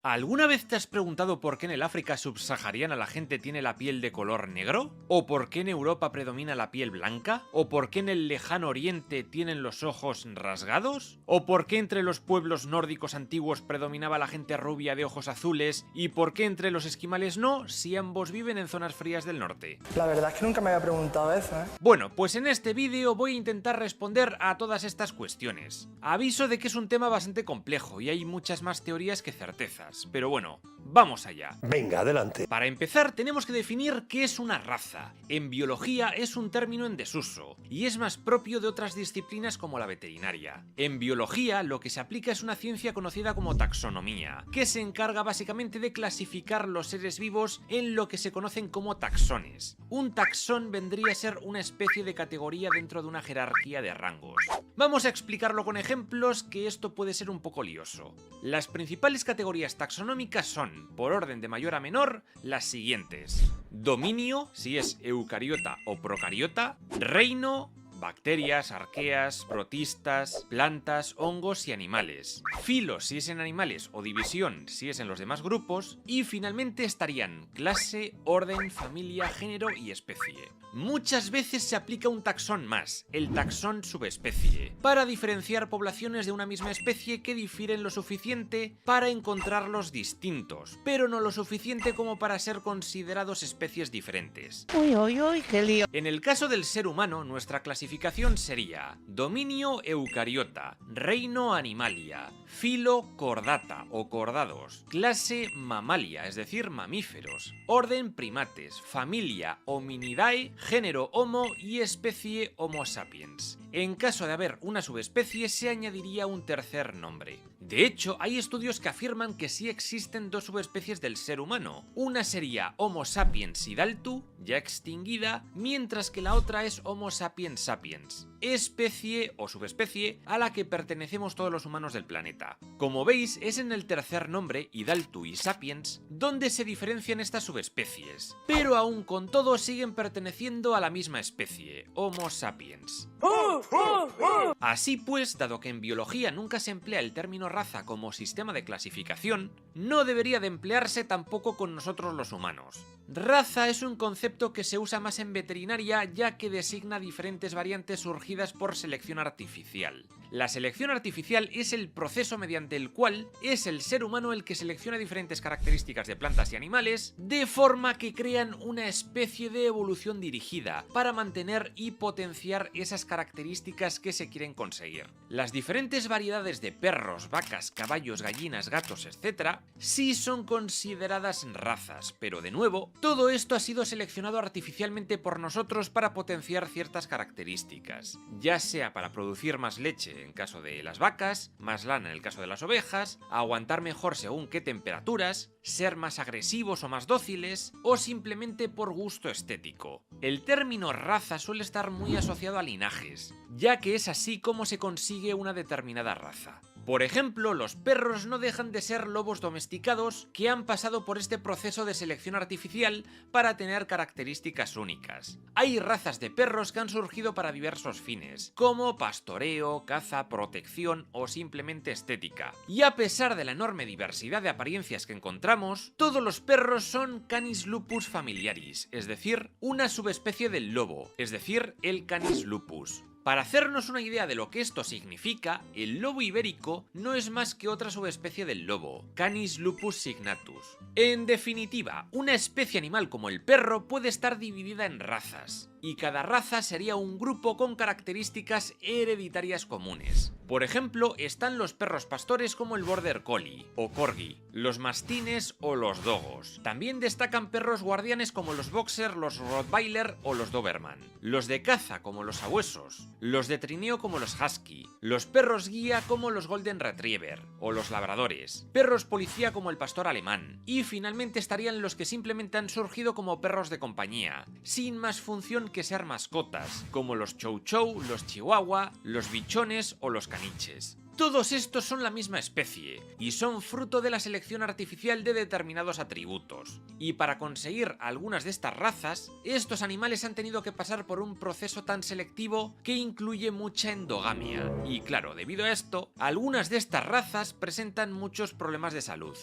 ¿Alguna vez te has preguntado por qué en el África subsahariana la gente tiene la piel de color negro? ¿O por qué en Europa predomina la piel blanca? ¿O por qué en el lejano oriente tienen los ojos rasgados? ¿O por qué entre los pueblos nórdicos antiguos predominaba la gente rubia de ojos azules? ¿Y por qué entre los esquimales no, si ambos viven en zonas frías del norte? La verdad es que nunca me había preguntado eso, ¿eh? Bueno, pues en este vídeo voy a intentar responder a todas estas cuestiones. Aviso de que es un tema bastante complejo y hay muchas más teorías que certezas. Pero bueno, vamos allá. Venga, adelante. Para empezar, tenemos que definir qué es una raza. En biología es un término en desuso, y es más propio de otras disciplinas como la veterinaria. En biología, lo que se aplica es una ciencia conocida como taxonomía, que se encarga básicamente de clasificar los seres vivos en lo que se conocen como taxones. Un taxón vendría a ser una especie de categoría dentro de una jerarquía de rangos. Vamos a explicarlo con ejemplos, que esto puede ser un poco lioso. Las principales categorías taxonómicas son, por orden de mayor a menor, las siguientes: dominio, si es eucariota o procariota; reino, bacterias, arqueas, protistas, plantas, hongos y animales; filo, si es en animales, o división, si es en los demás grupos; y finalmente estarían clase, orden, familia, género y especie. Muchas veces se aplica un taxón más, el taxón subespecie, para diferenciar poblaciones de una misma especie que difieren lo suficiente para encontrarlos distintos, pero no lo suficiente como para ser considerados especies diferentes. Uy, uy, uy, qué lío. En el caso del ser humano, nuestra clasificación sería dominio eucariota, reino animalia, filo cordata o cordados, clase mamalia, es decir, mamíferos, orden primates, familia hominidae, género Homo y especie Homo sapiens. En caso de haber una subespecie, se añadiría un tercer nombre. De hecho, hay estudios que afirman que sí existen dos subespecies del ser humano. Una sería Homo sapiens sidaltu, ya extinguida, mientras que la otra es Homo sapiens sapiens, especie o subespecie a la que pertenecemos todos los humanos del planeta. Como veis, es en el tercer nombre, Hidaltu y Sapiens, donde se diferencian estas subespecies, pero aún con todo siguen perteneciendo a la misma especie, Homo sapiens. Así pues, dado que en biología nunca se emplea el término raza como sistema de clasificación, no debería de emplearse tampoco con nosotros los humanos. Raza es un concepto que se usa más en veterinaria, ya que designa diferentes variantes surgidas por selección artificial. La selección artificial es el proceso mediante el cual es el ser humano el que selecciona diferentes características de plantas y animales, de forma que crean una especie de evolución dirigida para mantener y potenciar esas características que se quieren conseguir. Las diferentes variedades de perros, vacas, caballos, gallinas, gatos, etc. sí son consideradas razas, pero de nuevo, todo esto ha sido seleccionado artificialmente por nosotros para potenciar ciertas características, ya sea para producir más leche en caso de las vacas, más lana en el caso de las ovejas, aguantar mejor según qué temperaturas, ser más agresivos o más dóciles, o simplemente por gusto estético. El término raza suele estar muy asociado a linajes, ya que es así como se consigue una determinada raza. Por ejemplo, los perros no dejan de ser lobos domesticados que han pasado por este proceso de selección artificial para tener características únicas. Hay razas de perros que han surgido para diversos fines, como pastoreo, caza, protección o simplemente estética. Y a pesar de la enorme diversidad de apariencias que encontramos, todos los perros son Canis lupus familiaris, es decir, una subespecie del lobo, es decir, el Canis lupus. Para hacernos una idea de lo que esto significa, el lobo ibérico no es más que otra subespecie del lobo, Canis lupus signatus. En definitiva, una especie animal como el perro puede estar dividida en razas, y cada raza sería un grupo con características hereditarias comunes. Por ejemplo, están los perros pastores como el Border Collie o Corgi, los mastines o los dogos. También destacan perros guardianes como los Boxer, los Rottweiler o los Doberman, los de caza como los sabuesos, los de trineo como los Husky, los perros guía como los Golden Retriever o los labradores, perros policía como el pastor alemán, y finalmente estarían los que simplemente han surgido como perros de compañía, sin más función que ser mascotas, como los Chow Chow, los Chihuahua, los bichones o los caniches. Todos estos son la misma especie y son fruto de la selección artificial de determinados atributos. Y para conseguir algunas de estas razas, estos animales han tenido que pasar por un proceso tan selectivo que incluye mucha endogamia. Y claro, debido a esto, algunas de estas razas presentan muchos problemas de salud.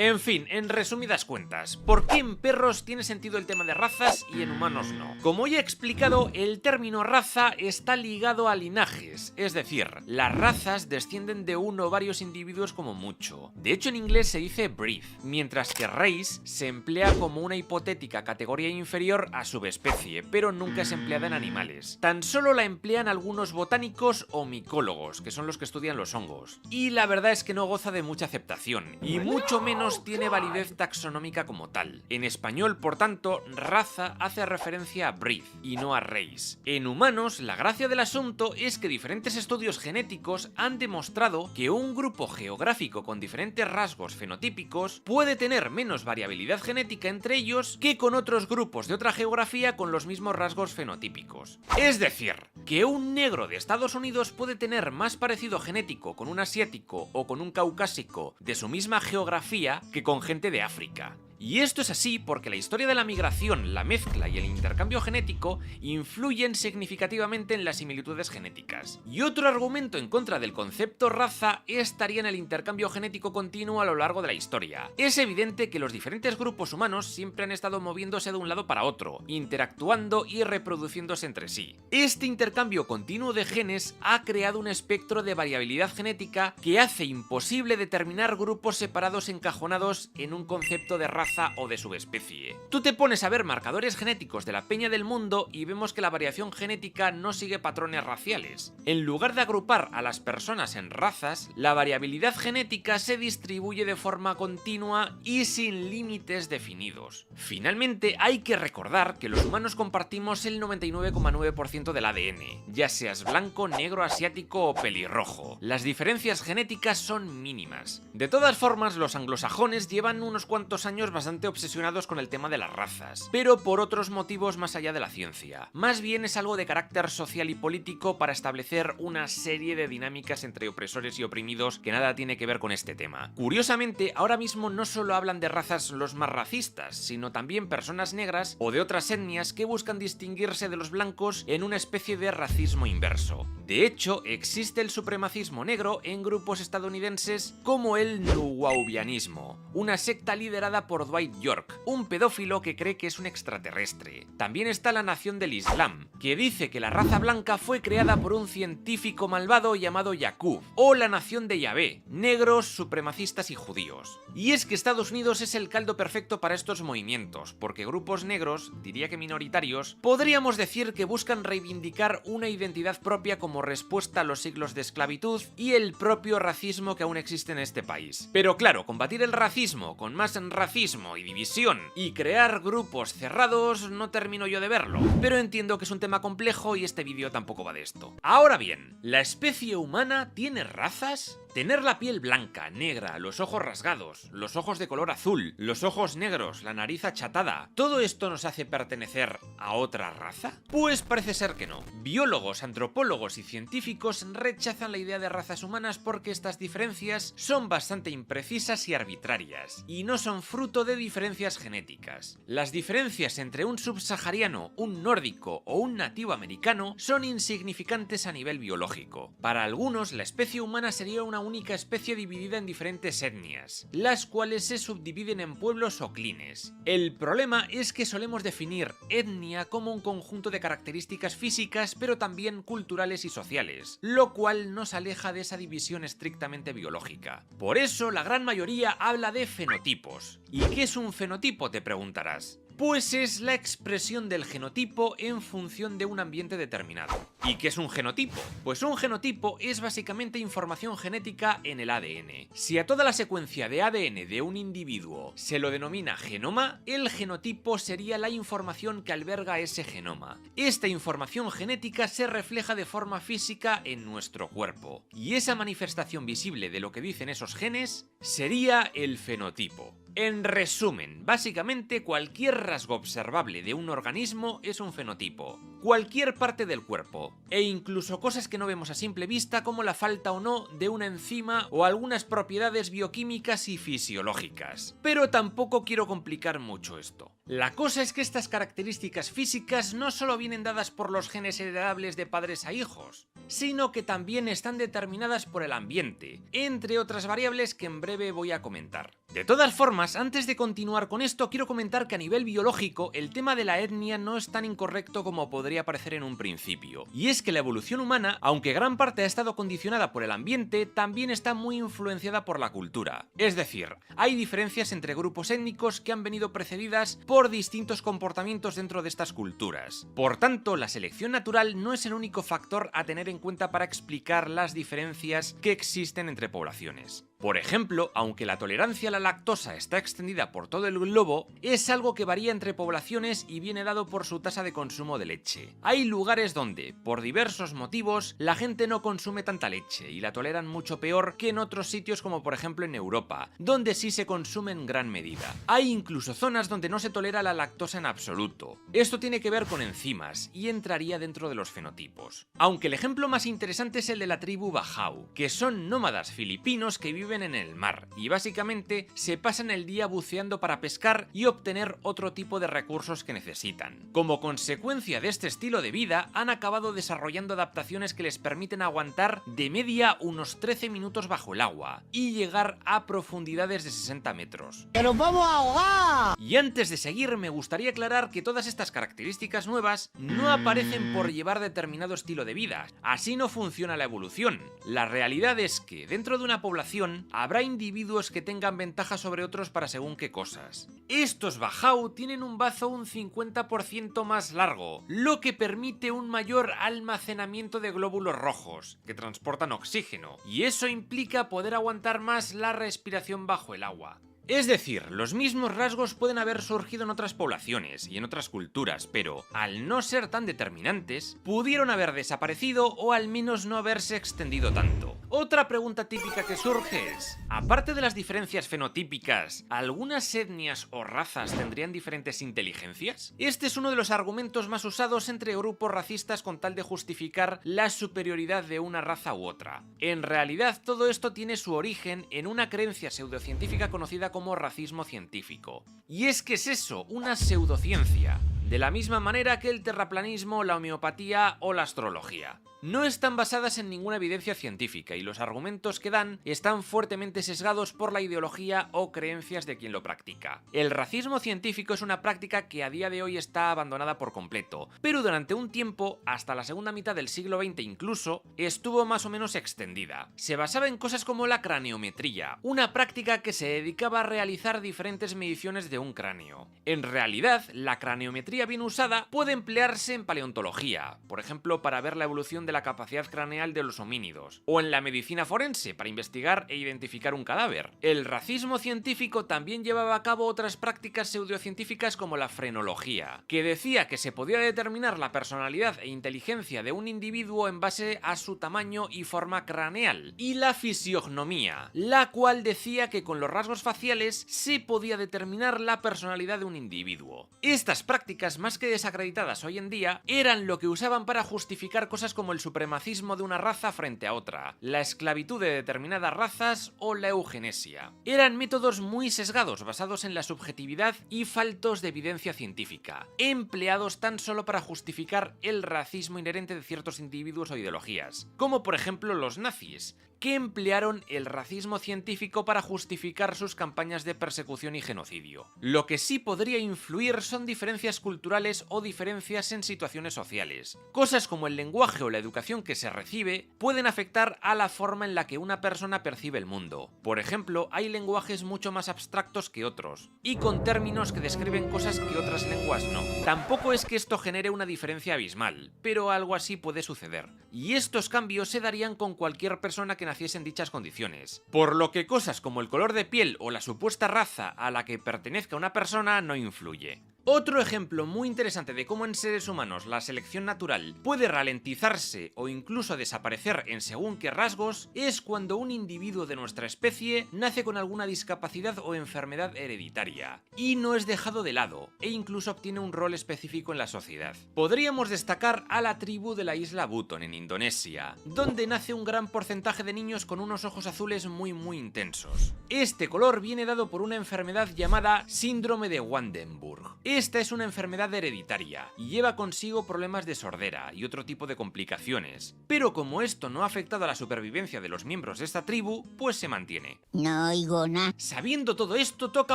En fin, en resumidas cuentas, ¿por qué en perros tiene sentido el tema de razas y en humanos no? Como ya he explicado, el término raza está ligado a linajes, es decir, las razas descienden de uno o varios individuos como mucho. De hecho, en inglés se dice breed, mientras que race se emplea como una hipotética categoría inferior a subespecie, pero nunca es empleada en animales. Tan solo la emplean algunos botánicos o micólogos, que son los que estudian los hongos. Y la verdad es que no goza de mucha aceptación, y mucho menos tiene validez taxonómica como tal. En español, por tanto, raza hace referencia a breed y no a race. En humanos, la gracia del asunto es que diferentes estudios genéticos han demostrado que un grupo geográfico con diferentes rasgos fenotípicos puede tener menos variabilidad genética entre ellos que con otros grupos de otra geografía con los mismos rasgos fenotípicos. Es decir, que un negro de Estados Unidos puede tener más parecido genético con un asiático o con un caucásico de su misma geografía que con gente de África. Y esto es así porque la historia de la migración, la mezcla y el intercambio genético influyen significativamente en las similitudes genéticas. Y otro argumento en contra del concepto raza estaría en el intercambio genético continuo a lo largo de la historia. Es evidente que los diferentes grupos humanos siempre han estado moviéndose de un lado para otro, interactuando y reproduciéndose entre sí. Este intercambio continuo de genes ha creado un espectro de variabilidad genética que hace imposible determinar grupos separados encajonados en un concepto de raza o de subespecie. Tú te pones a ver marcadores genéticos de la peña del mundo y vemos que la variación genética no sigue patrones raciales. En lugar de agrupar a las personas en razas, la variabilidad genética se distribuye de forma continua y sin límites definidos. Finalmente, hay que recordar que los humanos compartimos el 99,9% del ADN, ya seas blanco, negro, asiático o pelirrojo. Las diferencias genéticas son mínimas. De todas formas, los anglosajones llevan unos cuantos años bastante obsesionados con el tema de las razas, pero por otros motivos más allá de la ciencia. Más bien es algo de carácter social y político para establecer una serie de dinámicas entre opresores y oprimidos que nada tiene que ver con este tema. Curiosamente, ahora mismo no solo hablan de razas los más racistas, sino también personas negras o de otras etnias que buscan distinguirse de los blancos en una especie de racismo inverso. De hecho, existe el supremacismo negro en grupos estadounidenses como el nuwaubianismo, una secta liderada por Dwight York, un pedófilo que cree que es un extraterrestre. También está la nación del Islam, que dice que la raza blanca fue creada por un científico malvado llamado Yaqub, o la nación de Yahvé, negros, supremacistas y judíos. Y es que Estados Unidos es el caldo perfecto para estos movimientos, porque grupos negros, diría que minoritarios, podríamos decir que buscan reivindicar una identidad propia como respuesta a los siglos de esclavitud y el propio racismo que aún existe en este país. Pero claro, combatir el racismo con más racismo y división y crear grupos cerrados no termino yo de verlo, pero entiendo que es un tema complejo y este vídeo tampoco va de esto. Ahora bien, ¿la especie humana tiene razas? Tener la piel blanca, negra, los ojos rasgados, los ojos de color azul, los ojos negros, la nariz achatada, ¿todo esto nos hace pertenecer a otra raza? Pues parece ser que no. Biólogos, antropólogos y científicos rechazan la idea de razas humanas porque estas diferencias son bastante imprecisas y arbitrarias, y no son fruto de diferencias genéticas. Las diferencias entre un subsahariano, un nórdico o un nativo americano son insignificantes a nivel biológico. Para algunos, la especie humana sería una única especie dividida en diferentes etnias, las cuales se subdividen en pueblos o clines. El problema es que solemos definir etnia como un conjunto de características físicas, pero también culturales y sociales, lo cual nos aleja de esa división estrictamente biológica. Por eso, la gran mayoría habla de fenotipos. ¿Y qué es un fenotipo?, te preguntarás. Pues es la expresión del genotipo en función de un ambiente determinado. ¿Y qué es un genotipo? Pues un genotipo es básicamente información genética en el ADN. Si a toda la secuencia de ADN de un individuo se lo denomina genoma, el genotipo sería la información que alberga ese genoma. Esta información genética se refleja de forma física en nuestro cuerpo, y esa manifestación visible de lo que dicen esos genes sería el fenotipo. En resumen, básicamente cualquier rasgo observable de un organismo es un fenotipo. Cualquier parte del cuerpo, e incluso cosas que no vemos a simple vista como la falta o no de una enzima o algunas propiedades bioquímicas y fisiológicas. Pero tampoco quiero complicar mucho esto. La cosa es que estas características físicas no solo vienen dadas por los genes heredables de padres a hijos, sino que también están determinadas por el ambiente, entre otras variables que en breve voy a comentar. De todas formas, antes de continuar con esto, quiero comentar que a nivel biológico el tema de la etnia no es tan incorrecto como podría parecer en un principio. Y es que la evolución humana, aunque gran parte ha estado condicionada por el ambiente, también está muy influenciada por la cultura. Es decir, hay diferencias entre grupos étnicos que han venido precedidas por distintos comportamientos dentro de estas culturas. Por tanto, la selección natural no es el único factor a tener en cuenta para explicar las diferencias que existen entre poblaciones. Por ejemplo, aunque la tolerancia a la lactosa está extendida por todo el globo, es algo que varía entre poblaciones y viene dado por su tasa de consumo de leche. Hay lugares donde, por diversos motivos, la gente no consume tanta leche y la toleran mucho peor que en otros sitios como por ejemplo en Europa, donde sí se consume en gran medida. Hay incluso zonas donde no se tolera la lactosa en absoluto. Esto tiene que ver con enzimas y entraría dentro de los fenotipos. Aunque el ejemplo más interesante es el de la tribu Bajau, que son nómadas filipinos que viven en el mar y básicamente se pasan el día buceando para pescar y obtener otro tipo de recursos que necesitan. Como consecuencia de este estilo de vida, han acabado desarrollando adaptaciones que les permiten aguantar de media unos 13 minutos bajo el agua y llegar a profundidades de 60 metros. ¡Que nos vamos a ahogar! Y antes de seguir, me gustaría aclarar que todas estas características nuevas no aparecen por llevar determinado estilo de vida. Así no funciona la evolución. La realidad es que dentro de una población habrá individuos que tengan ventaja sobre otros para según qué cosas. Estos Bajau tienen un bazo un 50% más largo, lo que permite un mayor almacenamiento de glóbulos rojos, que transportan oxígeno, y eso implica poder aguantar más la respiración bajo el agua. Es decir, los mismos rasgos pueden haber surgido en otras poblaciones y en otras culturas, pero, al no ser tan determinantes, pudieron haber desaparecido o al menos no haberse extendido tanto. Otra pregunta típica que surge es, aparte de las diferencias fenotípicas, ¿algunas etnias o razas tendrían diferentes inteligencias? Este es uno de los argumentos más usados entre grupos racistas con tal de justificar la superioridad de una raza u otra. En realidad, todo esto tiene su origen en una creencia pseudocientífica conocida como racismo científico. Y es que es eso, una pseudociencia. De la misma manera que el terraplanismo, la homeopatía o la astrología. No están basadas en ninguna evidencia científica y los argumentos que dan están fuertemente sesgados por la ideología o creencias de quien lo practica. El racismo científico es una práctica que a día de hoy está abandonada por completo, pero durante un tiempo, hasta la segunda mitad del siglo XX incluso, estuvo más o menos extendida. Se basaba en cosas como la craneometría, una práctica que se dedicaba a realizar diferentes mediciones de un cráneo. En realidad, la craneometría bien usada puede emplearse en paleontología, por ejemplo para ver la evolución de la capacidad craneal de los homínidos, o en la medicina forense para investigar e identificar un cadáver. El racismo científico también llevaba a cabo otras prácticas pseudocientíficas como la frenología, que decía que se podía determinar la personalidad e inteligencia de un individuo en base a su tamaño y forma craneal, y la fisiognomía, la cual decía que con los rasgos faciales se podía determinar la personalidad de un individuo. Estas prácticas, más que desacreditadas hoy en día, eran lo que usaban para justificar cosas como el supremacismo de una raza frente a otra, la esclavitud de determinadas razas o la eugenesia. Eran métodos muy sesgados, basados en la subjetividad y faltos de evidencia científica, empleados tan solo para justificar el racismo inherente de ciertos individuos o ideologías, como por ejemplo los nazis, que emplearon el racismo científico para justificar sus campañas de persecución y genocidio. Lo que sí podría influir son diferencias culturales o diferencias en situaciones sociales. Cosas como el lenguaje o la educación que se recibe pueden afectar a la forma en la que una persona percibe el mundo. Por ejemplo, hay lenguajes mucho más abstractos que otros, y con términos que describen cosas que otras lenguas no. Tampoco es que esto genere una diferencia abismal, pero algo así puede suceder. Y estos cambios se darían con cualquier persona que naciese en dichas condiciones, por lo que cosas como el color de piel o la supuesta raza a la que pertenezca una persona no influye. Otro ejemplo muy interesante de cómo en seres humanos la selección natural puede ralentizarse o incluso desaparecer en según qué rasgos es cuando un individuo de nuestra especie nace con alguna discapacidad o enfermedad hereditaria y no es dejado de lado e incluso obtiene un rol específico en la sociedad. Podríamos destacar a la tribu de la isla Buton en Indonesia, donde nace un gran porcentaje de niños con unos ojos azules muy intensos. Este color viene dado por una enfermedad llamada síndrome de Waardenburg. Esta es una enfermedad hereditaria y lleva consigo problemas de sordera y otro tipo de complicaciones, pero como esto no ha afectado a la supervivencia de los miembros de esta tribu, pues se mantiene. No oigo nada. Sabiendo todo esto, toca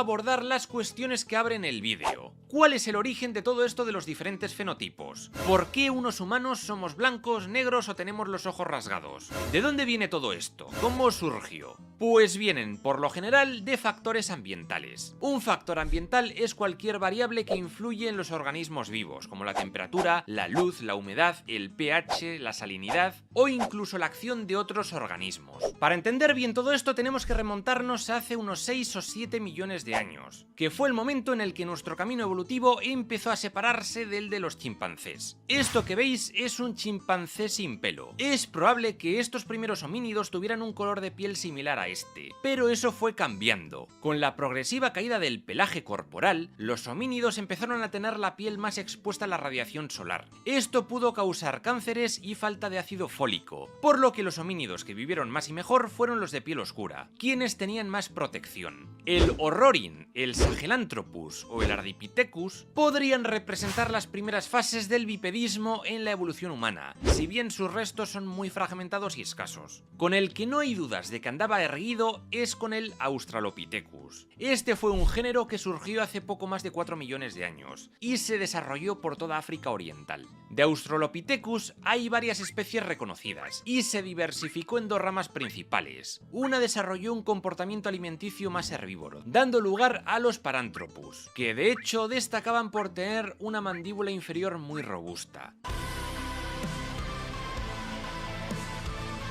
abordar las cuestiones que abren el vídeo. ¿Cuál es el origen de todo esto de los diferentes fenotipos? ¿Por qué unos humanos somos blancos, negros o tenemos los ojos rasgados? ¿De dónde viene todo esto? ¿Cómo surgió? Pues vienen, por lo general, de factores ambientales. Un factor ambiental es cualquier variable que influye en los organismos vivos, como la temperatura, la luz, la humedad, el pH, la salinidad o incluso la acción de otros organismos. Para entender bien todo esto tenemos que remontarnos a hace unos 6 o 7 millones de años, que fue el momento en el que nuestro camino evolutivo empezó a separarse del de los chimpancés. Esto que veis es un chimpancé sin pelo. Es probable que estos primeros homínidos tuvieran un color de piel similar a este, pero eso fue cambiando. Con la progresiva caída del pelaje corporal, los homínidos empezaron a tener la piel más expuesta a la radiación solar. Esto pudo causar cánceres y falta de ácido fólico, por lo que los homínidos que vivieron más y mejor fueron los de piel oscura, quienes tenían más protección. El Horrorin, el Sahelanthropus o el Ardipithecus podrían representar las primeras fases del bipedismo en la evolución humana, si bien sus restos son muy fragmentados y escasos. Con el que no hay dudas de que andaba erguido es con el Australopithecus. Este fue un género que surgió hace poco más de 4 millones de años y se desarrolló por toda África Oriental. De Australopithecus hay varias especies reconocidas y se diversificó en dos ramas principales. Una desarrolló un comportamiento alimenticio más herbívoro, dando lugar a los Paranthropus, que de hecho destacaban por tener una mandíbula inferior muy robusta.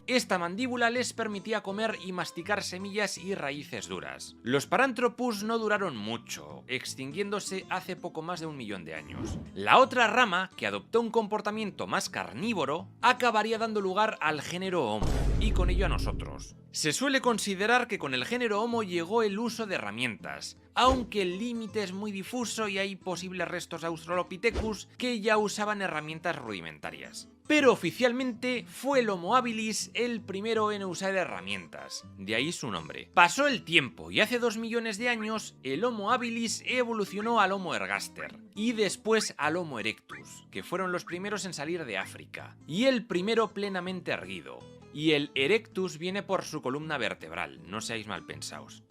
Esta mandíbula les permitía comer y masticar semillas y raíces duras. Los Paranthropus no duraron mucho, extinguiéndose hace poco más de 1 millón de años. La otra rama, que adoptó un comportamiento más carnívoro, acabaría dando lugar al género Homo, y con ello a nosotros. Se suele considerar que con el género Homo llegó el uso de herramientas, aunque el límite es muy difuso y hay posibles restos de Australopithecus que ya usaban herramientas rudimentarias. Pero oficialmente fue el Homo habilis el primero en usar herramientas, de ahí su nombre. Pasó el tiempo y hace 2 millones de años el Homo habilis evolucionó al Homo ergaster y después al Homo erectus, que fueron los primeros en salir de África, y el primero plenamente erguido. Y el erectus viene por su columna vertebral, no seáis mal pensados.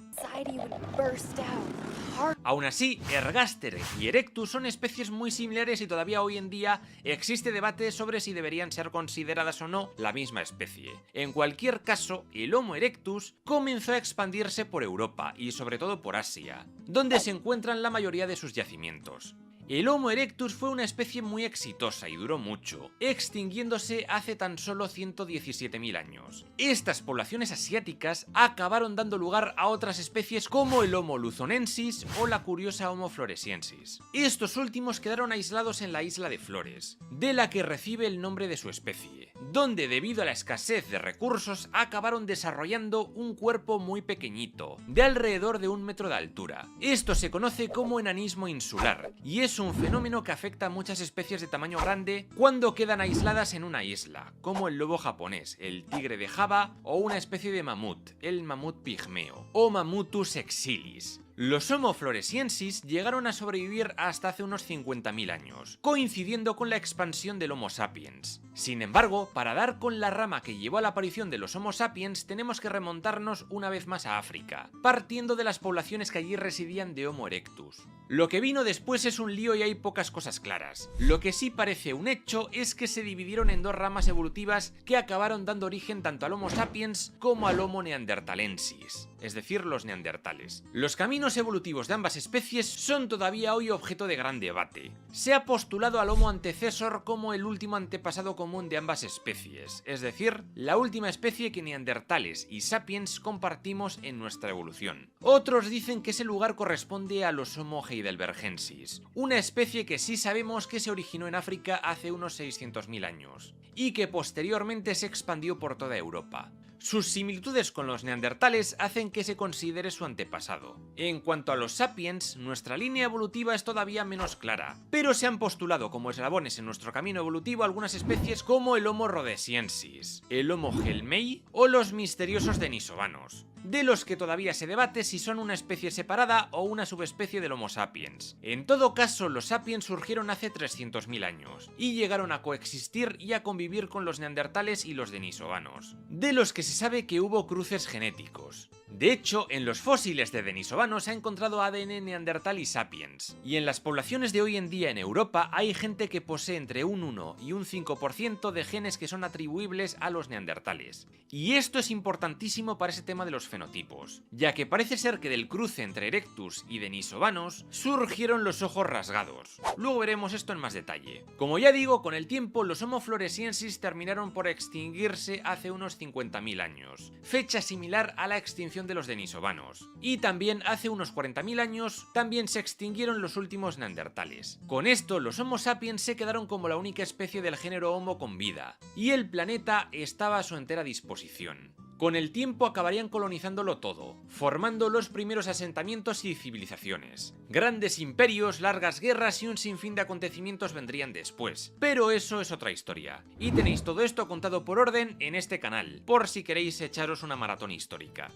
Aún así, Ergaster y Erectus son especies muy similares y todavía hoy en día existe debate sobre si deberían ser consideradas o no la misma especie. En cualquier caso, el Homo erectus comenzó a expandirse por Europa y sobre todo por Asia, donde se encuentran la mayoría de sus yacimientos. El Homo erectus fue una especie muy exitosa y duró mucho, extinguiéndose hace tan solo 117.000 años. Estas poblaciones asiáticas acabaron dando lugar a otras especies como el Homo luzonensis o la curiosa Homo floresiensis. Estos últimos quedaron aislados en la isla de Flores, de la que recibe el nombre de su especie, donde debido a la escasez de recursos acabaron desarrollando un cuerpo muy pequeñito, de alrededor de 1 metro de altura. Esto se conoce como enanismo insular y es un fenómeno que afecta a muchas especies de tamaño grande cuando quedan aisladas en una isla, como el lobo japonés, el tigre de Java o una especie de mamut, el mamut pigmeo, o Mammutus exilis. Los Homo floresiensis llegaron a sobrevivir hasta hace unos 50.000 años, coincidiendo con la expansión del Homo sapiens. Sin embargo, para dar con la rama que llevó a la aparición de los Homo sapiens tenemos que remontarnos una vez más a África, partiendo de las poblaciones que allí residían de Homo erectus. Lo que vino después es un lío y hay pocas cosas claras. Lo que sí parece un hecho es que se dividieron en dos ramas evolutivas que acabaron dando origen tanto al Homo sapiens como al Homo neanderthalensis, es decir, los neandertales. Los caminos evolutivos de ambas especies son todavía hoy objeto de gran debate. Se ha postulado al Homo antecesor como el último antepasado común de ambas especies, es decir, la última especie que neandertales y sapiens compartimos en nuestra evolución. Otros dicen que ese lugar corresponde a los Homo heidelbergensis, una especie que sí sabemos que se originó en África hace unos 600.000 años, y que posteriormente se expandió por toda Europa. Sus similitudes con los neandertales hacen que se considere su antepasado. En cuanto a los sapiens, nuestra línea evolutiva es todavía menos clara, pero se han postulado como eslabones en nuestro camino evolutivo algunas especies como el Homo rhodesiensis, el Homo helmei o los misteriosos denisovanos, de los que todavía se debate si son una especie separada o una subespecie del Homo sapiens. En todo caso, los sapiens surgieron hace 300.000 años y llegaron a coexistir y a convivir con los neandertales y los denisovanos, de los que se sabe que hubo cruces genéticos. De hecho, en los fósiles de denisovanos se ha encontrado ADN neandertal y sapiens, y en las poblaciones de hoy en día en Europa hay gente que posee entre un 1 y un 5% de genes que son atribuibles a los neandertales. Y esto es importantísimo para ese tema de los fenotipos, ya que parece ser que del cruce entre Erectus y denisovanos surgieron los ojos rasgados. Luego veremos esto en más detalle. Como ya digo, con el tiempo los Homo floresiensis terminaron por extinguirse hace unos 50.000 años, fecha similar a la extinción de los denisovanos. Y también hace unos 40.000 años también se extinguieron los últimos neandertales. Con esto los Homo sapiens se quedaron como la única especie del género Homo con vida, y el planeta estaba a su entera disposición. Con el tiempo acabarían colonizándolo todo, formando los primeros asentamientos y civilizaciones. Grandes imperios, largas guerras y un sinfín de acontecimientos vendrían después, pero eso es otra historia. Y tenéis todo esto contado por orden en este canal, por si queréis echaros una maratón histórica.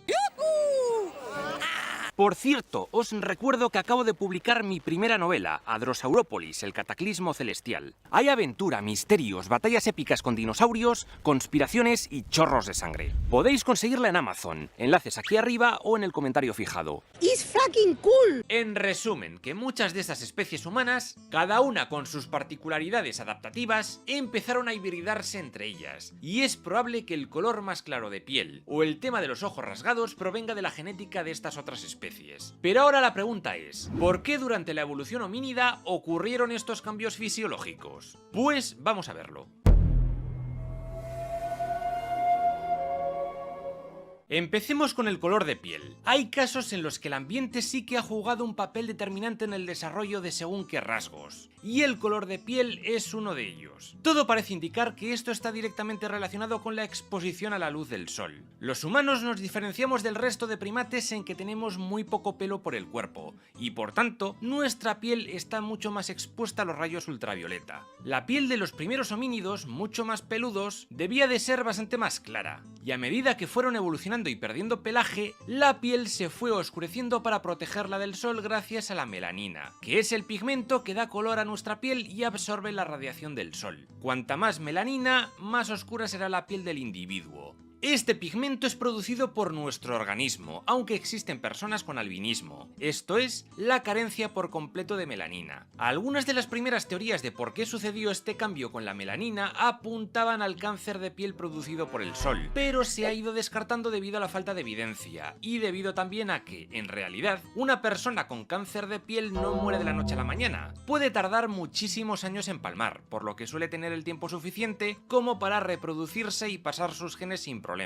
Por cierto, os recuerdo que acabo de publicar mi primera novela, Hadrosaurópolis, el cataclismo celestial. Hay aventura, misterios, batallas épicas con dinosaurios, conspiraciones y chorros de sangre. Podéis conseguirla en Amazon, enlaces aquí arriba o en el comentario fijado. It's fucking cool. En resumen, que muchas de estas especies humanas, cada una con sus particularidades adaptativas, empezaron a hibridarse entre ellas, y es probable que el color más claro de piel o el tema de los ojos rasgados provenga de la genética de estas otras especies. Pero ahora la pregunta es, ¿por qué durante la evolución homínida ocurrieron estos cambios fisiológicos? Pues vamos a verlo. Empecemos con el color de piel. Hay casos en los que el ambiente sí que ha jugado un papel determinante en el desarrollo de según qué rasgos, y el color de piel es uno de ellos. Todo parece indicar que esto está directamente relacionado con la exposición a la luz del sol. Los humanos nos diferenciamos del resto de primates en que tenemos muy poco pelo por el cuerpo, y por tanto, nuestra piel está mucho más expuesta a los rayos ultravioleta. La piel de los primeros homínidos, mucho más peludos, debía de ser bastante más clara, y a medida que fueron evolucionando y perdiendo pelaje, la piel se fue oscureciendo para protegerla del sol gracias a la melanina, que es el pigmento que da color a nuestra piel y absorbe la radiación del sol. Cuanta más melanina, más oscura será la piel del individuo. Este pigmento es producido por nuestro organismo, aunque existen personas con albinismo, esto es, la carencia por completo de melanina. Algunas de las primeras teorías de por qué sucedió este cambio con la melanina apuntaban al cáncer de piel producido por el sol, pero se ha ido descartando debido a la falta de evidencia, y debido también a que, en realidad, una persona con cáncer de piel no muere de la noche a la mañana. Puede tardar muchísimos años en palmar, por lo que suele tener el tiempo suficiente como para reproducirse y pasar sus genes sin problema.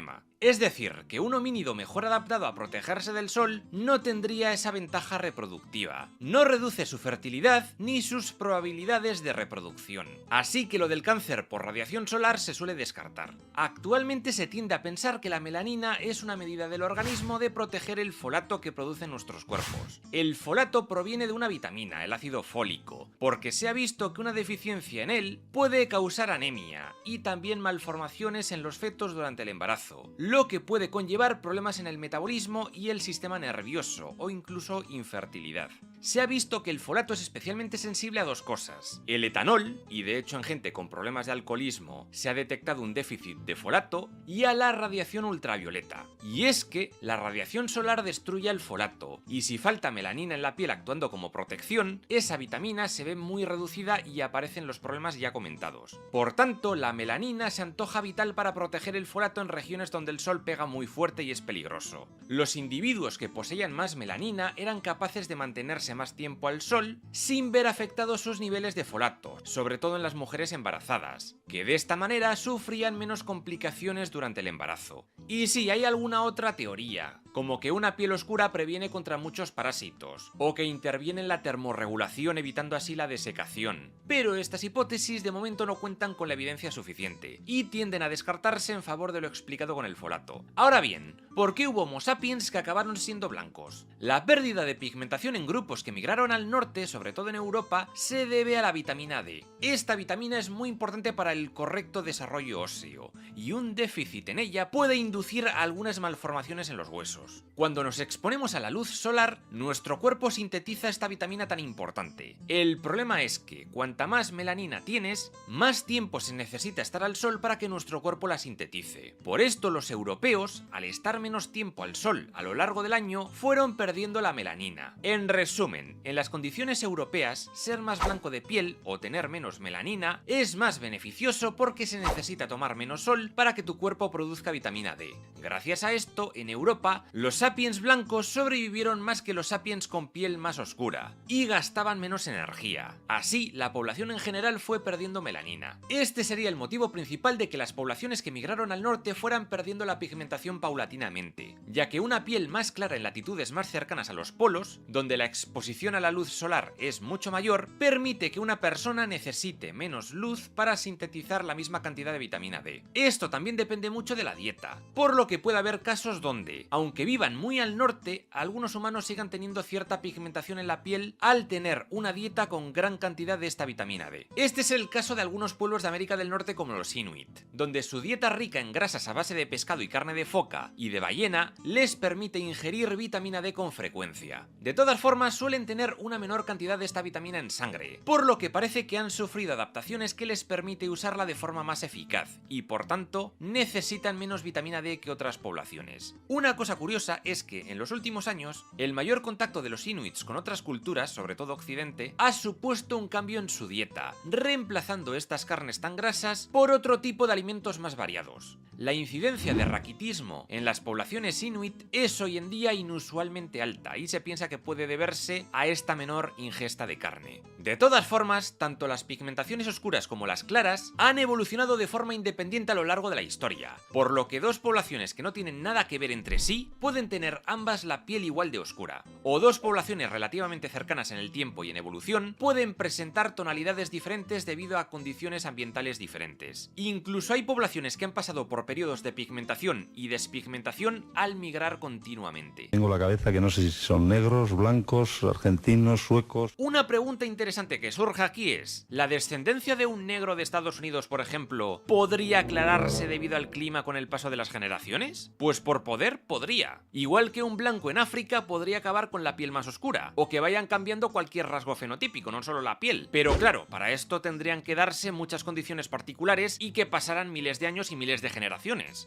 Es decir, que un homínido mejor adaptado a protegerse del sol no tendría esa ventaja reproductiva. No reduce su fertilidad ni sus probabilidades de reproducción. Así que lo del cáncer por radiación solar se suele descartar. Actualmente se tiende a pensar que la melanina es una medida del organismo de proteger el folato que producen nuestros cuerpos. El folato proviene de una vitamina, el ácido fólico, porque se ha visto que una deficiencia en él puede causar anemia y también malformaciones en los fetos durante el embarazo, lo que puede conllevar problemas en el metabolismo y el sistema nervioso o incluso infertilidad. Se ha visto que el folato es especialmente sensible a dos cosas: el etanol, y de hecho en gente con problemas de alcoholismo se ha detectado un déficit de folato, y a la radiación ultravioleta. Y es que la radiación solar destruye el folato, y si falta melanina en la piel actuando como protección, esa vitamina se ve muy reducida y aparecen los problemas ya comentados. Por tanto, la melanina se antoja vital para proteger el folato en regiones donde el sol pega muy fuerte y es peligroso. Los individuos que poseían más melanina eran capaces de mantenerse más tiempo al sol sin ver afectados sus niveles de folato, sobre todo en las mujeres embarazadas, que de esta manera sufrían menos complicaciones durante el embarazo. Y sí, hay alguna otra teoría, como que una piel oscura previene contra muchos parásitos, o que interviene en la termorregulación evitando así la desecación, pero estas hipótesis de momento no cuentan con la evidencia suficiente, y tienden a descartarse en favor de lo explicado con el folato. Ahora bien, ¿por qué hubo Homo sapiens que acabaron siendo blancos? La pérdida de pigmentación en grupos que migraron al norte, sobre todo en Europa, se debe a la vitamina D. Esta vitamina es muy importante para el correcto desarrollo óseo, y un déficit en ella puede inducir a algunas malformaciones en los huesos. Cuando nos exponemos a la luz solar, nuestro cuerpo sintetiza esta vitamina tan importante. El problema es que cuanta más melanina tienes, más tiempo se necesita estar al sol para que nuestro cuerpo la sintetice. Por esto los europeos, al estar menos tiempo al sol a lo largo del año, fueron perdiendo la melanina. En resumen, en las condiciones europeas, ser más blanco de piel o tener menos melanina es más beneficioso porque se necesita tomar menos sol para que tu cuerpo produzca vitamina D. Gracias a esto, en Europa, los sapiens blancos sobrevivieron más que los sapiens con piel más oscura y gastaban menos energía. Así, la población en general fue perdiendo melanina. Este sería el motivo principal de que las poblaciones que migraron al norte fueran perdiendo la pigmentación paulatinamente, ya que una piel más clara en latitudes más cercanas a los polos, donde la exposición a la luz solar es mucho mayor, permite que una persona necesite menos luz para sintetizar la misma cantidad de vitamina D. Esto también depende mucho de la dieta, por lo que puede haber casos donde, aunque vivan muy al norte, algunos humanos sigan teniendo cierta pigmentación en la piel al tener una dieta con gran cantidad de esta vitamina D. Este es el caso de algunos pueblos de América del Norte como los Inuit, donde su dieta rica en grasas a base de pescado y carne de foca y de ballena les permite ingerir vitamina D con frecuencia. De todas formas, suelen tener una menor cantidad de esta vitamina en sangre, por lo que parece que han sufrido adaptaciones que les permite usarla de forma más eficaz y, por tanto, necesitan menos vitamina D que otras poblaciones. Una cosa curiosa es que en los últimos años, el mayor contacto de los inuits con otras culturas, sobre todo Occidente, ha supuesto un cambio en su dieta, reemplazando estas carnes tan grasas por otro tipo de alimentos más variados. La incidencia de raquitismo en las poblaciones inuit es hoy en día inusualmente alta y se piensa que puede deberse a esta menor ingesta de carne. De todas formas, tanto las pigmentaciones oscuras como las claras han evolucionado de forma independiente a lo largo de la historia, por lo que dos poblaciones que no tienen nada que ver entre sí pueden tener ambas la piel igual de oscura, o dos poblaciones relativamente cercanas en el tiempo y en evolución pueden presentar tonalidades diferentes debido a condiciones ambientales diferentes. Incluso hay poblaciones que han pasado por periodos de pigmentación y despigmentación al migrar continuamente. Tengo la cabeza que no sé si son negros, blancos, argentinos, suecos. Una pregunta interesante que surge aquí es, ¿la descendencia de un negro de Estados Unidos, por ejemplo, podría aclararse debido al clima con el paso de las generaciones? Pues por poder, podría. Igual que un blanco en África podría acabar con la piel más oscura, o que vayan cambiando cualquier rasgo fenotípico, no solo la piel. Pero claro, para esto tendrían que darse muchas condiciones particulares y que pasaran miles de años y miles de generaciones.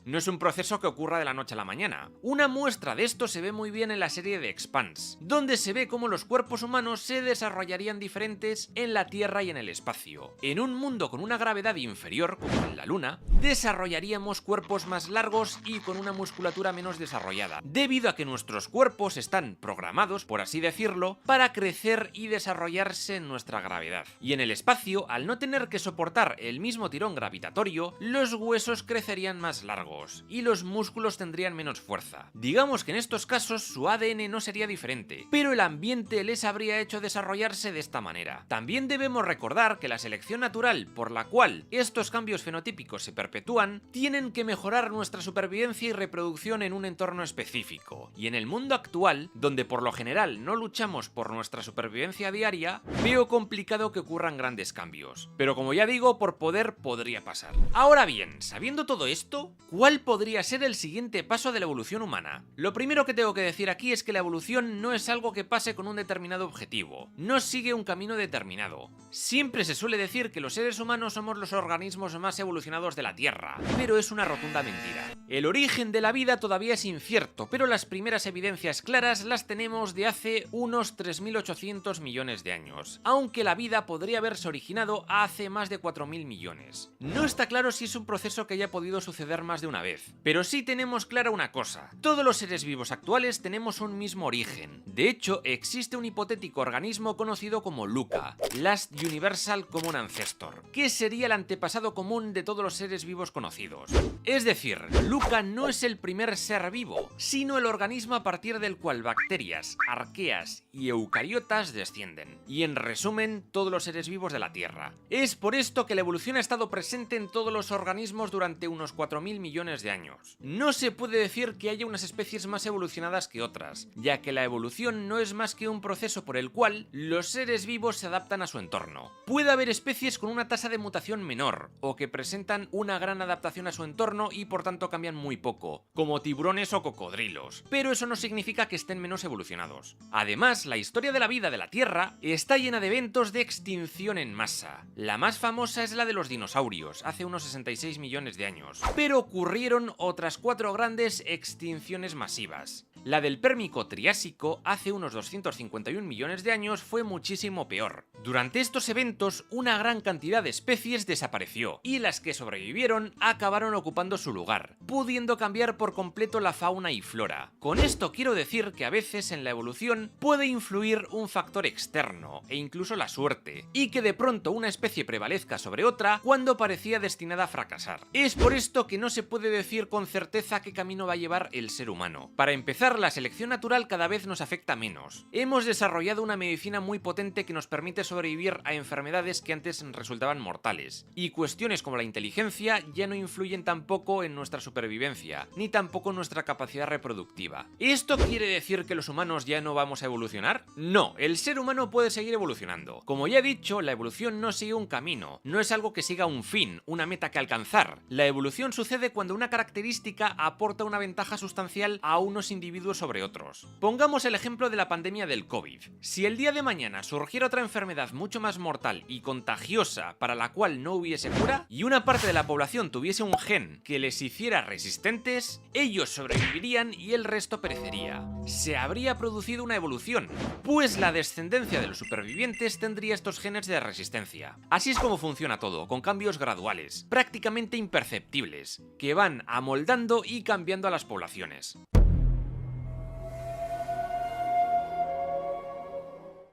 No es un proceso que ocurra de la noche a la mañana. Una muestra de esto se ve muy bien en la serie de Expanse, donde se ve cómo los cuerpos humanos se desarrollarían diferentes en la Tierra y en el espacio. En un mundo con una gravedad inferior, como en la Luna, desarrollaríamos cuerpos más largos y con una musculatura menos desarrollada, debido a que nuestros cuerpos están programados, por así decirlo, para crecer y desarrollarse en nuestra gravedad. Y en el espacio, al no tener que soportar el mismo tirón gravitatorio, los huesos crecerían más largos y los músculos tendrían menos fuerza. Digamos que en estos casos su ADN no sería diferente, pero el ambiente les habría hecho desarrollarse de esta manera. También debemos recordar que la selección natural por la cual estos cambios fenotípicos se perpetúan tienen que mejorar nuestra supervivencia y reproducción en un entorno específico. Y en el mundo actual, donde por lo general no luchamos por nuestra supervivencia diaria, veo complicado que ocurran grandes cambios. Pero como ya digo, por poder podría pasar. Ahora bien, sabiendo todo esto, ¿cuál podría ser el siguiente paso de la evolución humana? Lo primero que tengo que decir aquí es que la evolución no es algo que pase con un determinado objetivo, no sigue un camino determinado. Siempre se suele decir que los seres humanos somos los organismos más evolucionados de la Tierra, pero es una rotunda mentira. El origen de la vida todavía es incierto, cierto, pero las primeras evidencias claras las tenemos de hace unos 3.800 millones de años, aunque la vida podría haberse originado hace más de 4.000 millones. No está claro si es un proceso que haya podido suceder más de una vez, pero sí tenemos clara una cosa: todos los seres vivos actuales tenemos un mismo origen. De hecho, existe un hipotético organismo conocido como LUCA, Last Universal Common Ancestor, que sería el antepasado común de todos los seres vivos conocidos. Es decir, LUCA no es el primer ser vivo, sino el organismo a partir del cual bacterias, arqueas y eucariotas descienden. Y en resumen, todos los seres vivos de la Tierra. Es por esto que la evolución ha estado presente en todos los organismos durante unos 4.000 millones de años. No se puede decir que haya unas especies más evolucionadas que otras, ya que la evolución no es más que un proceso por el cual los seres vivos se adaptan a su entorno. Puede haber especies con una tasa de mutación menor, o que presentan una gran adaptación a su entorno y por tanto cambian muy poco, como tiburones o cocodrilos, pero eso no significa que estén menos evolucionados. Además, la historia de la vida de la Tierra está llena de eventos de extinción en masa. La más famosa es la de los dinosaurios, hace unos 66 millones de años, pero ocurrieron otras 4 grandes extinciones masivas. La del Pérmico-Triásico, hace unos 251 millones de años, fue muchísimo peor. Durante estos eventos, una gran cantidad de especies desapareció, y las que sobrevivieron acabaron ocupando su lugar, pudiendo cambiar por completo la fauna y flora. Con esto quiero decir que a veces en la evolución puede influir un factor externo, e incluso la suerte, y que de pronto una especie prevalezca sobre otra cuando parecía destinada a fracasar. Es por esto que no se puede decir con certeza qué camino va a llevar el ser humano. Para empezar, la selección natural cada vez nos afecta menos. Hemos desarrollado una medicina muy potente que nos permite sobrevivir a enfermedades que antes resultaban mortales, y cuestiones como la inteligencia ya no influyen tampoco en nuestra supervivencia, ni tampoco en nuestra capacidad reproductiva. ¿Esto quiere decir que los humanos ya no vamos a evolucionar? No, el ser humano puede seguir evolucionando. Como ya he dicho, la evolución no sigue un camino, no es algo que siga un fin, una meta que alcanzar. La evolución sucede cuando una característica aporta una ventaja sustancial a unos individuos sobre otros. Pongamos el ejemplo de la pandemia del COVID. Si el día de mañana surgiera otra enfermedad mucho más mortal y contagiosa para la cual no hubiese cura, y una parte de la población tuviese un gen que les hiciera resistentes, ellos sobrevivirían y el resto perecería. Se habría producido una evolución, pues la descendencia de los supervivientes tendría estos genes de resistencia. Así es como funciona todo, con cambios graduales, prácticamente imperceptibles, que van amoldando y cambiando a las poblaciones.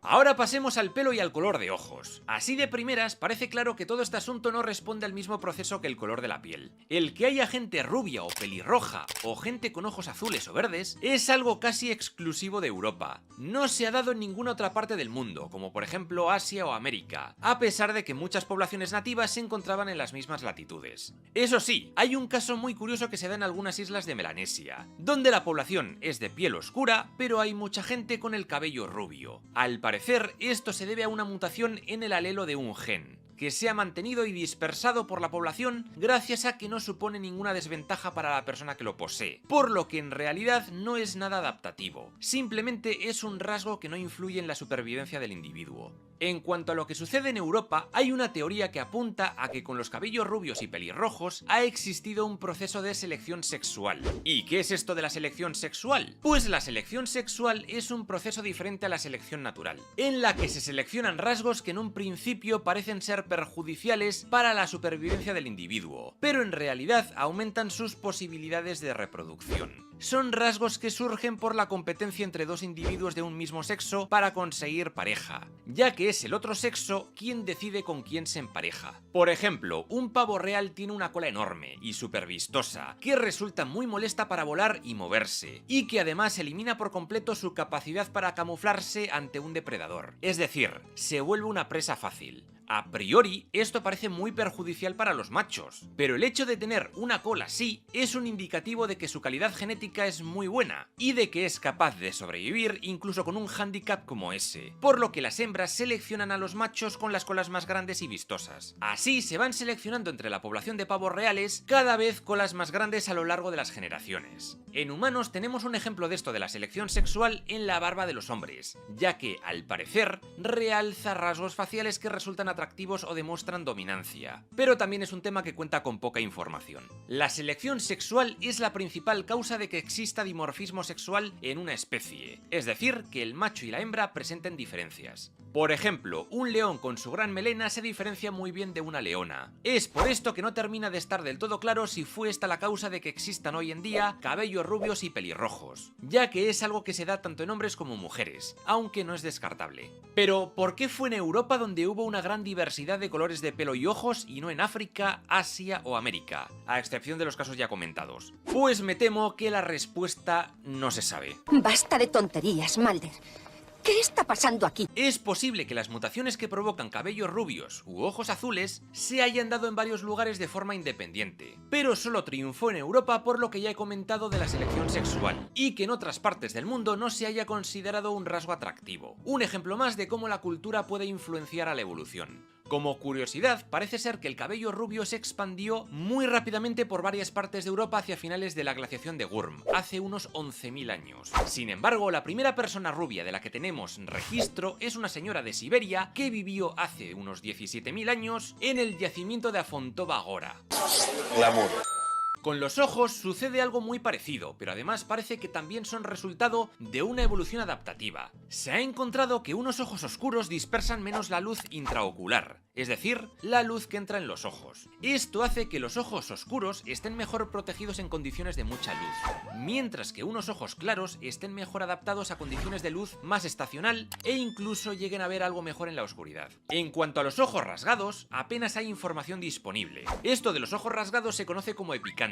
Ahora pasemos al pelo y al color de ojos. Así de primeras parece claro que todo este asunto no responde al mismo proceso que el color de la piel. El que haya gente rubia o pelirroja o gente con ojos azules o verdes es algo casi exclusivo de Europa. No se ha dado en ninguna otra parte del mundo, como por ejemplo Asia o América, a pesar de que muchas poblaciones nativas se encontraban en las mismas latitudes. Eso sí, hay un caso muy curioso que se da en algunas islas de Melanesia, donde la población es de piel oscura, pero hay mucha gente con el cabello rubio. Al parecer, esto se debe a una mutación en el alelo de un gen, que se ha mantenido y dispersado por la población gracias a que no supone ninguna desventaja para la persona que lo posee, por lo que en realidad no es nada adaptativo, simplemente es un rasgo que no influye en la supervivencia del individuo. En cuanto a lo que sucede en Europa, hay una teoría que apunta a que con los cabellos rubios y pelirrojos ha existido un proceso de selección sexual. ¿Y qué es esto de la selección sexual? Pues la selección sexual es un proceso diferente a la selección natural, en la que se seleccionan rasgos que en un principio parecen ser perjudiciales para la supervivencia del individuo, pero en realidad aumentan sus posibilidades de reproducción. Son rasgos que surgen por la competencia entre dos individuos de un mismo sexo para conseguir pareja, ya que es el otro sexo quien decide con quién se empareja. Por ejemplo, un pavo real tiene una cola enorme y súper vistosa, que resulta muy molesta para volar y moverse, y que además elimina por completo su capacidad para camuflarse ante un depredador, es decir, se vuelve una presa fácil. A priori, esto parece muy perjudicial para los machos, pero el hecho de tener una cola así es un indicativo de que su calidad genética es muy buena y de que es capaz de sobrevivir incluso con un hándicap como ese, por lo que las hembras seleccionan a los machos con las colas más grandes y vistosas. Así se van seleccionando entre la población de pavos reales cada vez colas más grandes a lo largo de las generaciones. En humanos tenemos un ejemplo de esto de la selección sexual en la barba de los hombres, ya que, al parecer, realza rasgos faciales que resultan atractivos o demuestran dominancia, pero también es un tema que cuenta con poca información. La selección sexual es la principal causa de que exista dimorfismo sexual en una especie, es decir, que el macho y la hembra presenten diferencias. Por ejemplo, un león con su gran melena se diferencia muy bien de una leona. Es por esto que no termina de estar del todo claro si fue esta la causa de que existan hoy en día cabellos rubios y pelirrojos, ya que es algo que se da tanto en hombres como mujeres, aunque no es descartable. Pero, ¿por qué fue en Europa donde hubo una gran diversidad de colores de pelo y ojos y no en África, Asia o América, a excepción de los casos ya comentados? Pues me temo que la respuesta no se sabe. Basta de tonterías, Mulder. ¿Qué está pasando aquí? Es posible que las mutaciones que provocan cabellos rubios u ojos azules se hayan dado en varios lugares de forma independiente, pero solo triunfó en Europa por lo que ya he comentado de la selección sexual, y que en otras partes del mundo no se haya considerado un rasgo atractivo. Un ejemplo más de cómo la cultura puede influenciar a la evolución. Como curiosidad, parece ser que el cabello rubio se expandió muy rápidamente por varias partes de Europa hacia finales de la glaciación de Würm, hace unos 11.000 años. Sin embargo, la primera persona rubia de la que tenemos registro es una señora de Siberia que vivió hace unos 17.000 años en el yacimiento de Afontova Gora. Glamour. Con los ojos sucede algo muy parecido, pero además parece que también son resultado de una evolución adaptativa. Se ha encontrado que unos ojos oscuros dispersan menos la luz intraocular, es decir, la luz que entra en los ojos. Esto hace que los ojos oscuros estén mejor protegidos en condiciones de mucha luz, mientras que unos ojos claros estén mejor adaptados a condiciones de luz más estacional e incluso lleguen a ver algo mejor en la oscuridad. En cuanto a los ojos rasgados, apenas hay información disponible. Esto de los ojos rasgados se conoce como epicantus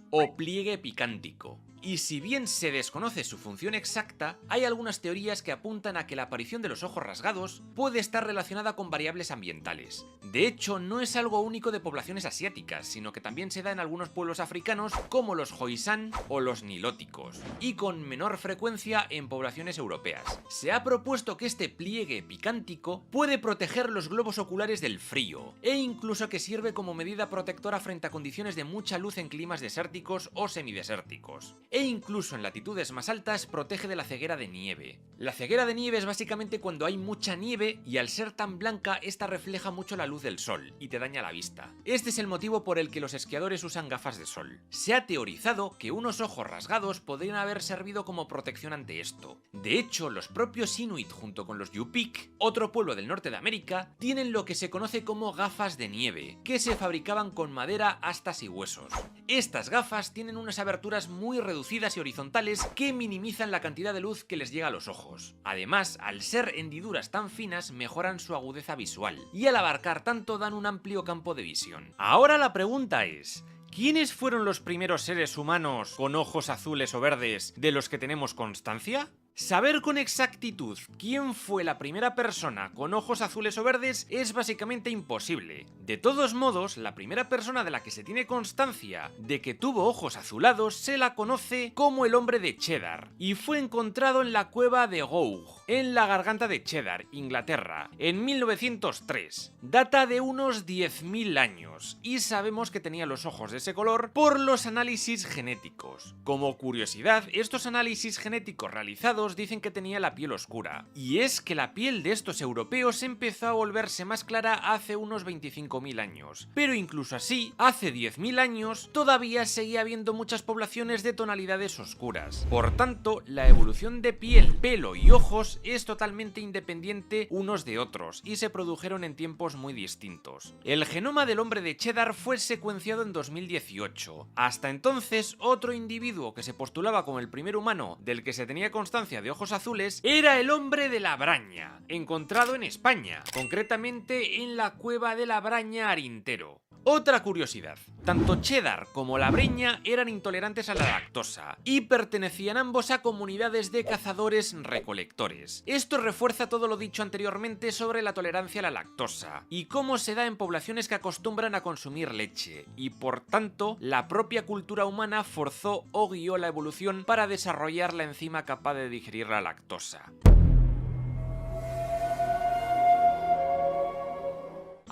o pliegue epicántico. Y si bien se desconoce su función exacta, hay algunas teorías que apuntan a que la aparición de los ojos rasgados puede estar relacionada con variables ambientales. De hecho, no es algo único de poblaciones asiáticas, sino que también se da en algunos pueblos africanos como los Khoisan o los nilóticos, y con menor frecuencia en poblaciones europeas. Se ha propuesto que este pliegue epicántico puede proteger los globos oculares del frío, e incluso que sirve como medida protectora frente a condiciones de mucha luz en climas desérticos o semidesérticos. E incluso en latitudes más altas protege de la ceguera de nieve. La ceguera de nieve es básicamente cuando hay mucha nieve y al ser tan blanca esta refleja mucho la luz del sol y te daña la vista. Este es el motivo por el que los esquiadores usan gafas de sol. Se ha teorizado que unos ojos rasgados podrían haber servido como protección ante esto. De hecho, los propios Inuit junto con los Yupik, otro pueblo del norte de América, tienen lo que se conoce como gafas de nieve, que se fabricaban con madera, astas y huesos. Estas gafas tienen unas aberturas muy reducidas y horizontales que minimizan la cantidad de luz que les llega a los ojos. Además, al ser hendiduras tan finas, mejoran su agudeza visual, y al abarcar tanto dan un amplio campo de visión. Ahora la pregunta es: ¿quiénes fueron los primeros seres humanos con ojos azules o verdes de los que tenemos constancia? Saber con exactitud quién fue la primera persona con ojos azules o verdes es básicamente imposible. De todos modos, la primera persona de la que se tiene constancia de que tuvo ojos azulados se la conoce como el hombre de Cheddar, y fue encontrado en la cueva de Gough, en la garganta de Cheddar, Inglaterra, en 1903. Data de unos 10.000 años, y sabemos que tenía los ojos de ese color por los análisis genéticos. Como curiosidad, estos análisis genéticos realizados dicen que tenía la piel oscura, y es que la piel de estos europeos empezó a volverse más clara hace unos 25.000 años, pero incluso así, hace 10.000 años todavía seguía habiendo muchas poblaciones de tonalidades oscuras. Por tanto, la evolución de piel, pelo y ojos es totalmente independiente unos de otros, y se produjeron en tiempos muy distintos. El genoma del hombre de Cheddar fue secuenciado en 2018. Hasta entonces, otro individuo que se postulaba como el primer humano del que se tenía constancia de ojos azules era el hombre de la Braña, encontrado en España, concretamente en la cueva de la Braña Arintero. Otra curiosidad: tanto Cheddar como la Breña eran intolerantes a la lactosa y pertenecían ambos a comunidades de cazadores-recolectores. Esto refuerza todo lo dicho anteriormente sobre la tolerancia a la lactosa y cómo se da en poblaciones que acostumbran a consumir leche, y por tanto la propia cultura humana forzó o guió la evolución para desarrollar la enzima capaz de digerir la lactosa.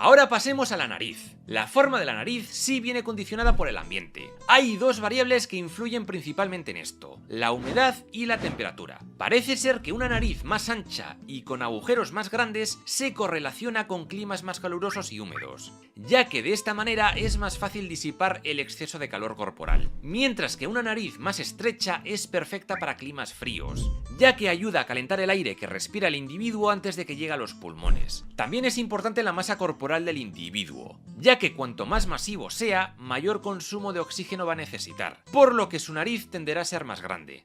Ahora pasemos a la nariz. La forma de la nariz sí viene condicionada por el ambiente. Hay dos variables que influyen principalmente en esto: la humedad y la temperatura. Parece ser que una nariz más ancha y con agujeros más grandes se correlaciona con climas más calurosos y húmedos, ya que de esta manera es más fácil disipar el exceso de calor corporal, mientras que una nariz más estrecha es perfecta para climas fríos, ya que ayuda a calentar el aire que respira el individuo antes de que llegue a los pulmones. También es importante la masa corporal del individuo, ya que cuanto más masivo sea, mayor consumo de oxígeno va a necesitar, por lo que su nariz tenderá a ser más grande.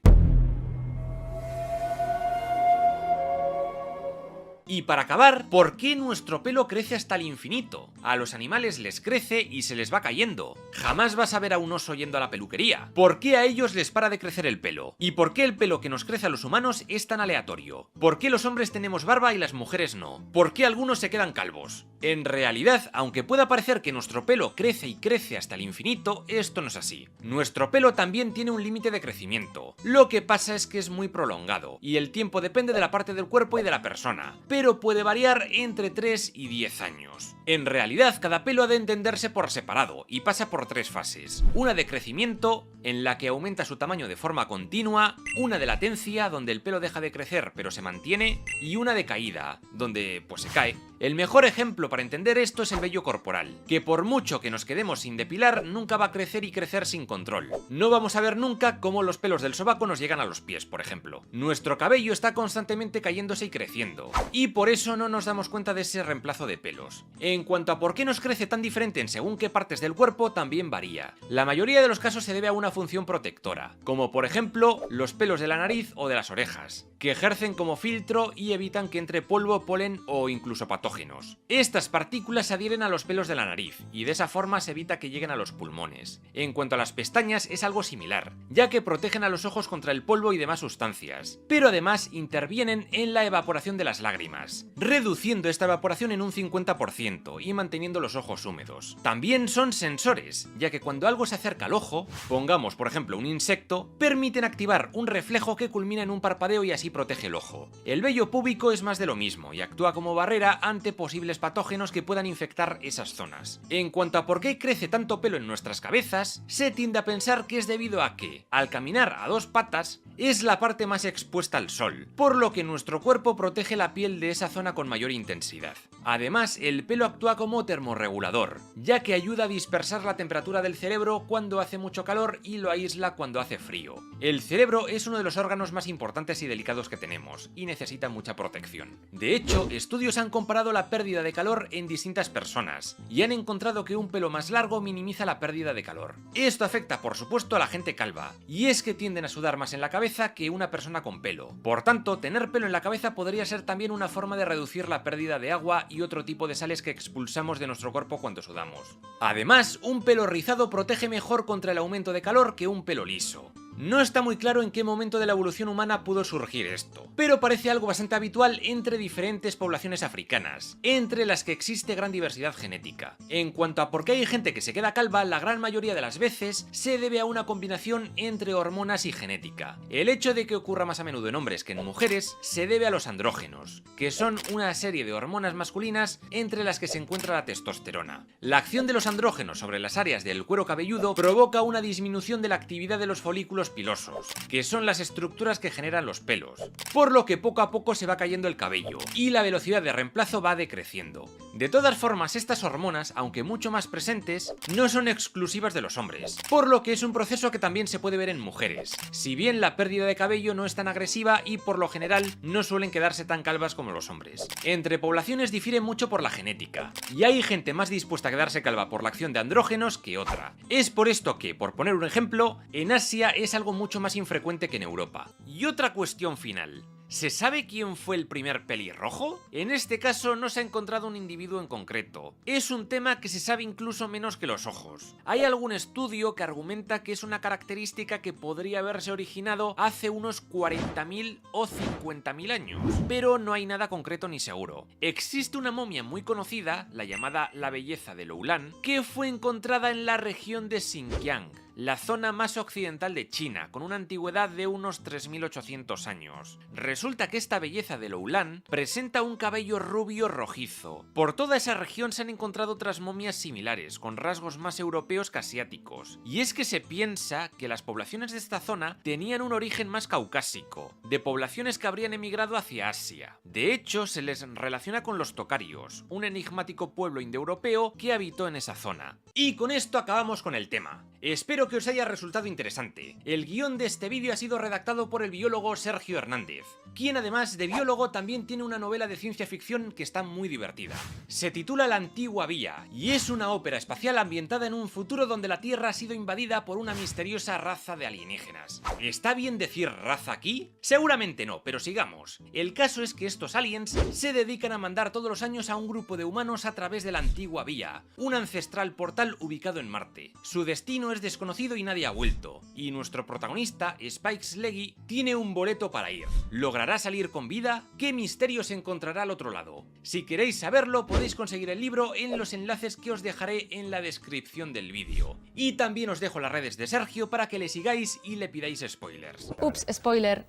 Y para acabar, ¿por qué nuestro pelo crece hasta el infinito? A los animales les crece y se les va cayendo. Jamás vas a ver a un oso yendo a la peluquería. ¿Por qué a ellos les para de crecer el pelo? ¿Y por qué el pelo que nos crece a los humanos es tan aleatorio? ¿Por qué los hombres tenemos barba y las mujeres no? ¿Por qué algunos se quedan calvos? En realidad, aunque pueda parecer que nuestro pelo crece y crece hasta el infinito, esto no es así. Nuestro pelo también tiene un límite de crecimiento. Lo que pasa es que es muy prolongado, y el tiempo depende de la parte del cuerpo y de la persona, pero puede variar entre 3 y 10 años. En realidad, cada pelo ha de entenderse por separado y pasa por 3 fases. Una de crecimiento, en la que aumenta su tamaño de forma continua, una de latencia, donde el pelo deja de crecer pero se mantiene, y una de caída, donde pues se cae. El mejor ejemplo para entender esto es el vello corporal, que por mucho que nos quedemos sin depilar, nunca va a crecer y crecer sin control. No vamos a ver nunca cómo los pelos del sobaco nos llegan a los pies, por ejemplo. Nuestro cabello está constantemente cayéndose y creciendo, y por eso no nos damos cuenta de ese reemplazo de pelos. En cuanto a por qué nos crece tan diferente en según qué partes del cuerpo, también varía. La mayoría de los casos se debe a una función protectora, como por ejemplo los pelos de la nariz o de las orejas, que ejercen como filtro y evitan que entre polvo, polen o incluso patógenos. Estas partículas se adhieren a los pelos de la nariz y de esa forma se evita que lleguen a los pulmones. En cuanto a las pestañas es algo similar, ya que protegen a los ojos contra el polvo y demás sustancias, pero además intervienen en la evaporación de las lágrimas, reduciendo esta evaporación en un 50% y manteniendo los ojos húmedos. También son sensores, ya que cuando algo se acerca al ojo, pongamos por ejemplo un insecto, permiten activar un reflejo que culmina en un parpadeo y así protege el ojo. El vello púbico es más de lo mismo y actúa como barrera ante posibles patógenos que puedan infectar esas zonas. En cuanto a por qué crece tanto pelo en nuestras cabezas, se tiende a pensar que es debido a que, al caminar a 2 patas, es la parte más expuesta al sol, por lo que nuestro cuerpo protege la piel de esa zona con mayor intensidad. Además, el pelo actúa como termorregulador, ya que ayuda a dispersar la temperatura del cerebro cuando hace mucho calor y lo aísla cuando hace frío. El cerebro es uno de los órganos más importantes y delicados que tenemos, y necesita mucha protección. De hecho, estudios han comparado la pérdida de calor en distintas personas, y han encontrado que un pelo más largo minimiza la pérdida de calor. Esto afecta por supuesto a la gente calva, y es que tienden a sudar más en la cabeza que una persona con pelo. Por tanto, tener pelo en la cabeza podría ser también una forma de reducir la pérdida de agua y otro tipo de sales que expulsamos de nuestro cuerpo cuando sudamos. Además, un pelo rizado protege mejor contra el aumento de calor que un pelo liso. No está muy claro en qué momento de la evolución humana pudo surgir esto, pero parece algo bastante habitual entre diferentes poblaciones africanas, entre las que existe gran diversidad genética. En cuanto a por qué hay gente que se queda calva, la gran mayoría de las veces se debe a una combinación entre hormonas y genética. El hecho de que ocurra más a menudo en hombres que en mujeres se debe a los andrógenos, que son una serie de hormonas masculinas entre las que se encuentra la testosterona. La acción de los andrógenos sobre las áreas del cuero cabelludo provoca una disminución de la actividad de los folículos pilosos, que son las estructuras que generan los pelos, por lo que poco a poco se va cayendo el cabello y la velocidad de reemplazo va decreciendo. De todas formas, estas hormonas, aunque mucho más presentes, no son exclusivas de los hombres, por lo que es un proceso que también se puede ver en mujeres, si bien la pérdida de cabello no es tan agresiva y por lo general no suelen quedarse tan calvas como los hombres. Entre poblaciones difiere mucho por la genética, y hay gente más dispuesta a quedarse calva por la acción de andrógenos que otra. Es por esto que, por poner un ejemplo, en Asia es algo mucho más infrecuente que en Europa. Y otra cuestión final: ¿se sabe quién fue el primer pelirrojo? En este caso no se ha encontrado un individuo en concreto. Es un tema que se sabe incluso menos que los ojos. Hay algún estudio que argumenta que es una característica que podría haberse originado hace unos 40.000 o 50.000 años, pero no hay nada concreto ni seguro. Existe una momia muy conocida, la llamada la belleza de Loulan, que fue encontrada en la región de Xinjiang, la zona más occidental de China, con una antigüedad de unos 3800 años. Resulta que esta belleza de Loulan presenta un cabello rubio rojizo. Por toda esa región se han encontrado otras momias similares, con rasgos más europeos que asiáticos. Y es que se piensa que las poblaciones de esta zona tenían un origen más caucásico, de poblaciones que habrían emigrado hacia Asia. De hecho, se les relaciona con los tocarios, un enigmático pueblo indoeuropeo que habitó en esa zona. Y con esto acabamos con el tema. Espero que os haya resultado interesante. El guión de este vídeo ha sido redactado por el biólogo Sergio Hernández, quien además de biólogo también tiene una novela de ciencia ficción que está muy divertida. Se titula La Antigua Vía y es una ópera espacial ambientada en un futuro donde la Tierra ha sido invadida por una misteriosa raza de alienígenas. ¿Está bien decir raza aquí? Seguramente no, pero sigamos. El caso es que estos aliens se dedican a mandar todos los años a un grupo de humanos a través de la Antigua Vía, un ancestral portal ubicado en Marte. Su destino es desconocido y nadie ha vuelto, y nuestro protagonista, Spike Leggy, tiene un boleto para ir. ¿Logrará salir con vida? ¿Qué misterio se encontrará al otro lado? Si queréis saberlo, podéis conseguir el libro en los enlaces que os dejaré en la descripción del vídeo. Y también os dejo las redes de Sergio para que le sigáis y le pidáis spoilers. Ups, spoiler.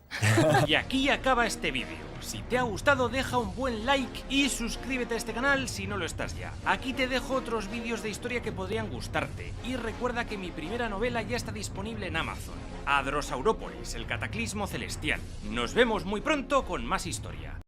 Y aquí acaba este vídeo. Si te ha gustado, deja un buen like y suscríbete a este canal si no lo estás ya. Aquí te dejo otros vídeos de historia que podrían gustarte. Y recuerda que mi primera novela ya está disponible en Amazon. Hadrosaurópolis, el cataclismo celestial. Nos vemos muy pronto con más historia.